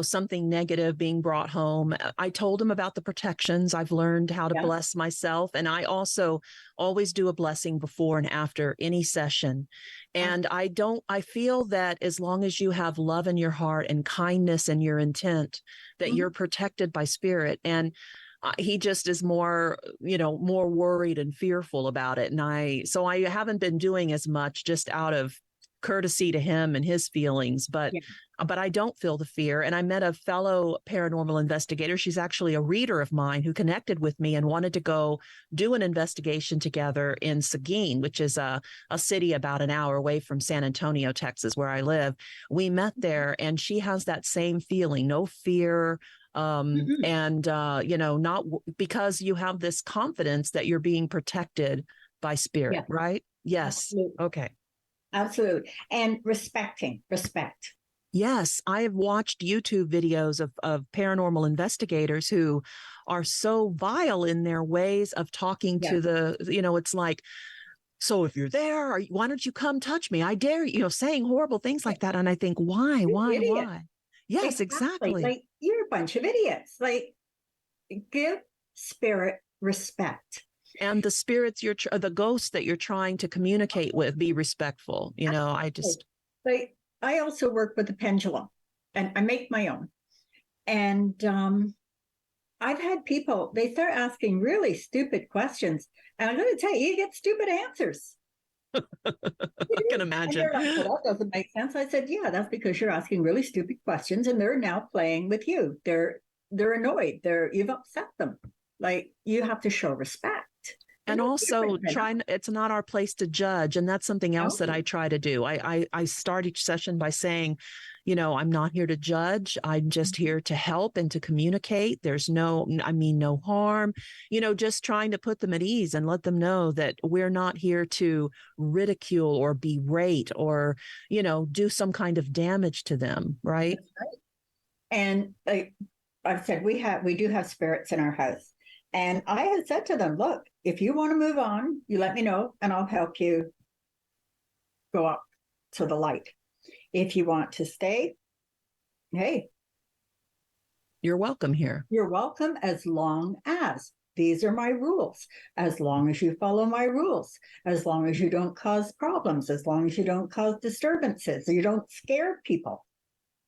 something negative being brought home. I told him about the protections. I've learned how to bless myself. And I also always do a blessing before and after any session. And I feel that as long as you have love in your heart and kindness in your intent, that you're protected by spirit. And he just is more worried and fearful about it. And so I haven't been doing as much, just out of courtesy to him and his feelings, but I don't feel the fear. And I met a fellow paranormal investigator. She's actually a reader of mine who connected with me and wanted to go do an investigation together in Seguin, which is a city about an hour away from San Antonio, Texas, where I live. We met there, and she has that same feeling, no fear. And, not because you have this confidence that you're being protected by spirit, right? Yes. Absolutely. Okay. Absolutely. And respect. Yes, I have watched YouTube videos of paranormal investigators who are so vile in their ways of talking to it's like, so if you're there, why don't you come touch me? I dare you, saying horrible things like that. And I think, why? Yes, exactly. Like, you're a bunch of idiots. Like, give spirit respect. And the spirits the ghosts that you're trying to communicate with, be respectful. I also work with the pendulum, and I make my own. And I've had people, they start asking really stupid questions. And I'm going to tell you, you get stupid answers. I can imagine. And they're like, well, that doesn't make sense. I said, yeah, that's because you're asking really stupid questions, and they're now playing with you. They're annoyed. You've upset them. Like, you have to show respect. And also it's not our place to judge. And that's something else that I try to do. I start each session by saying, I'm not here to judge. I'm just here to help and to communicate. There's no harm, just trying to put them at ease and let them know that we're not here to ridicule or berate or, do some kind of damage to them. Right. That's right. And I've said, we do have spirits in our house. And I had said to them, look, if you want to move on, you let me know and I'll help you go up to the light. If you want to stay, hey, you're welcome here. You're welcome, as long as these are my rules, as long as you follow my rules, as long as you don't cause problems, as long as you don't cause disturbances, you don't scare people.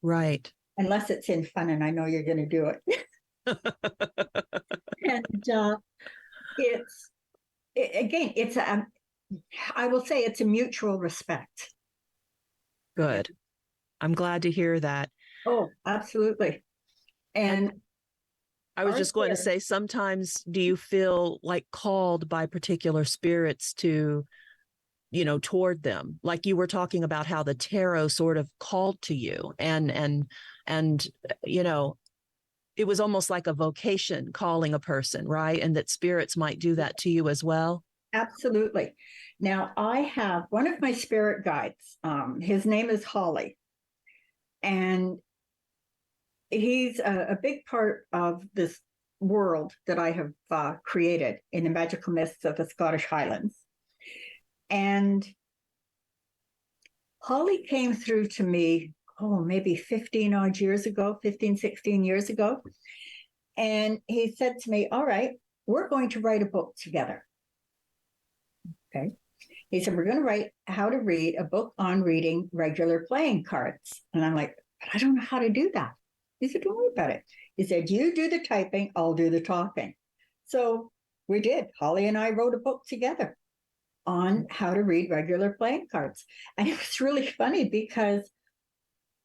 Right. Unless it's in fun, and I know you're going to do it. And I will say it's a mutual respect. Good. I'm glad to hear that. Oh, absolutely. And I was just going to say, sometimes do you feel like called by particular spirits to, toward them? Like you were talking about how the tarot sort of called to you and it was almost like a vocation calling a person, right? And that spirits might do that to you as well. Absolutely. Now, I have one of my spirit guides. His name is Holly. And he's a big part of this world that I have created in the magical mists of the Scottish Highlands. And Holly came through to me, maybe 16 years ago. And he said to me, all right, we're going to write a book together. Okay. He said, we're going to write how to read a book on reading regular playing cards. And I'm like, but I don't know how to do that. He said, don't worry about it. He said, you do the typing, I'll do the talking. So we did. Holly and I wrote a book together on how to read regular playing cards. And it was really funny because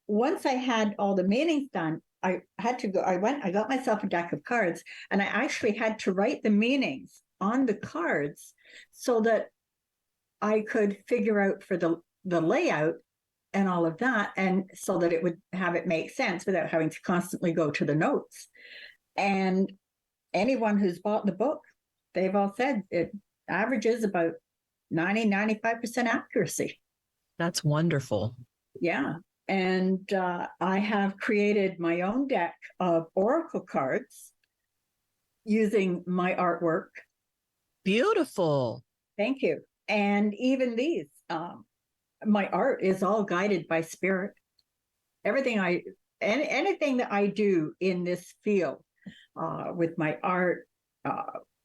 once I had all the meanings done, I got myself a deck of cards, and I actually had to write the meanings on the cards so that I could figure out for the layout and all of that, and so that it would have it make sense without having to constantly go to the notes. And anyone who's bought the book, they've all said it averages about 95% accuracy. That's wonderful. Yeah. And I have created my own deck of oracle cards using my artwork. Beautiful. Thank you. And even these, my art is all guided by spirit. Anything that I do in this field, with my art,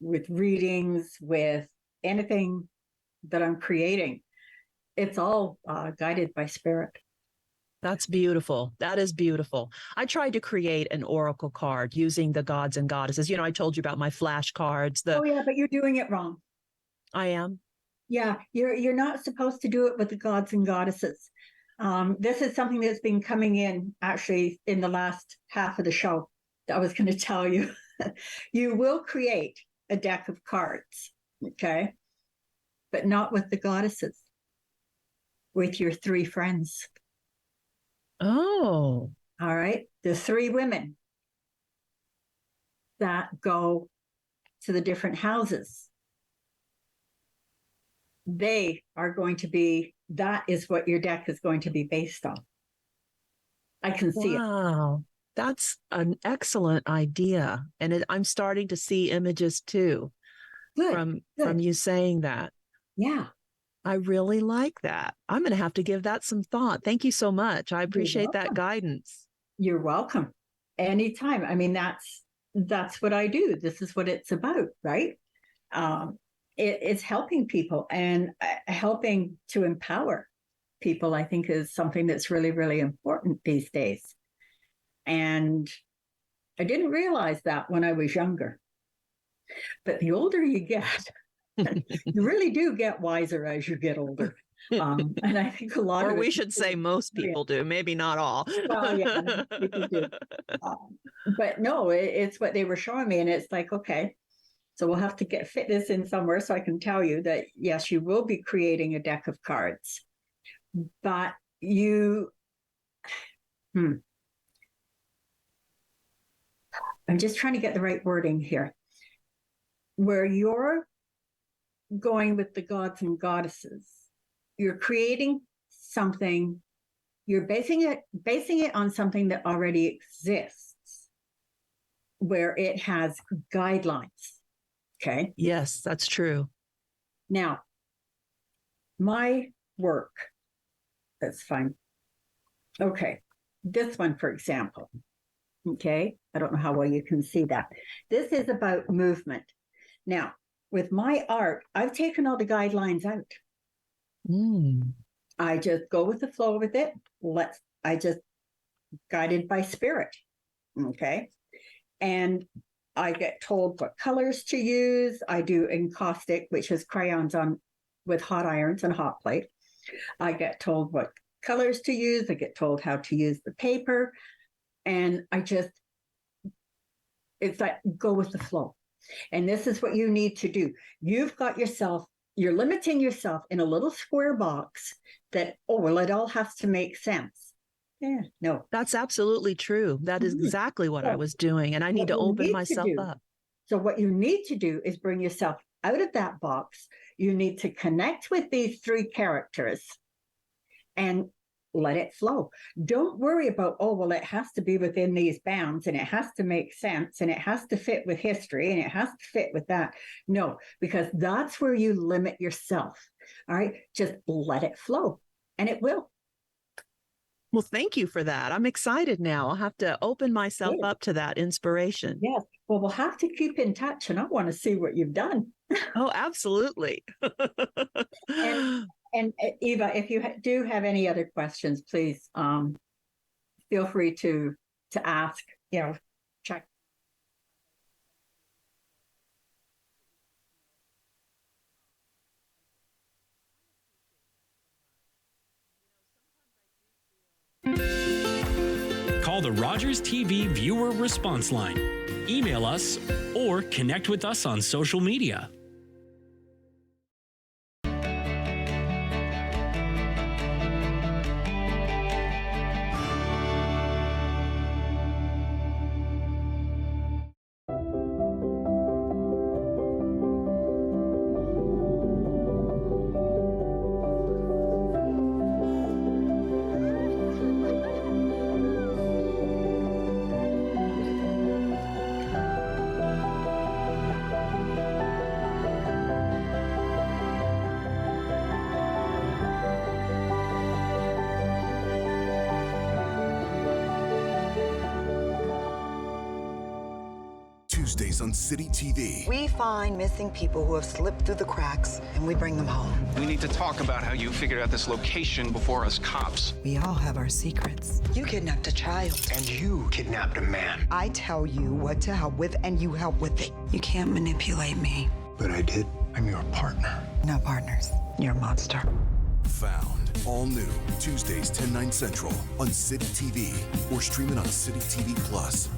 with readings, with anything that I'm creating, it's all guided by spirit. That's beautiful. That is beautiful. I tried to create an oracle card using the gods and goddesses. I told you about my flashcards. Oh, yeah, but you're doing it wrong. I am. Yeah, you're not supposed to do it with the gods and goddesses. This is something that's been coming in actually in the last half of the show that I was going to tell you. You will create a deck of cards, okay? But not with the goddesses, with your three friends. Oh. All right. The three women that go to the different houses. They are going to be, that is what your deck is going to be based on. I can see it. Wow. That's an excellent idea. And I'm starting to see images too Good. from you saying that. Yeah. I really like that. I'm going to have to give that some thought. Thank you so much. I appreciate that guidance. You're welcome. Anytime. I mean, that's what I do. This is what it's about, right? It's helping people, and helping to empower people, I think, is something that's really, really important these days. And I didn't realize that when I was younger. But the older you get, you really do get wiser as you get older. And I think a lot or of we should say most people do, maybe not all. Well, yeah, people do. But no, it's what they were showing me. And it's like, okay, so we'll have to fit this in somewhere so I can tell you that, yes, you will be creating a deck of cards. But I'm just trying to get the right wording here. Where you're going with the gods and goddesses, you're creating something, you're basing it on something that already exists, where it has guidelines. Okay. Yes, that's true. Now, my work, that's fine. Okay. This one, for example. Okay. I don't know how well you can see that. This is about movement. Now, with my art, I've taken all the guidelines out. I just go with the flow with it. I just guided by spirit. Okay. And I get told what colors to use. I do encaustic, which is crayons on with hot irons and hot plate. I get told what colors to use. I get told how to use the paper. And it's like, go with the flow. And this is what you need to do. You're limiting yourself in a little square box that, it all has to make sense. Yeah, no. That's absolutely true. That is exactly what I was doing. And I need to open myself up. So what you need to do is bring yourself out of that box. You need to connect with these three characters and let it flow. Don't worry about, it has to be within these bounds and it has to make sense and it has to fit with history and it has to fit with that. No, because that's where you limit yourself. All right. Just let it flow and it will. Well, thank you for that. I'm excited now. I'll have to open myself up to that inspiration. Yes. Well, we'll have to keep in touch and I want to see what you've done. Oh, absolutely. And Eva, if you do have any other questions, please feel free to ask, check. Call the Rogers TV viewer response line, email us, or connect with us on social media. Tuesdays on City TV. We find missing people who have slipped through the cracks and we bring them home. We need to talk about how you figured out this location before us cops. We all have our secrets. You kidnapped a child. And you kidnapped a man. I tell you what to help with and you help with it. You can't manipulate me. But I did. I'm your partner. No partners. You're a monster. Found. All new. Tuesdays, 10/9 Central on City TV or stream it on City TV Plus.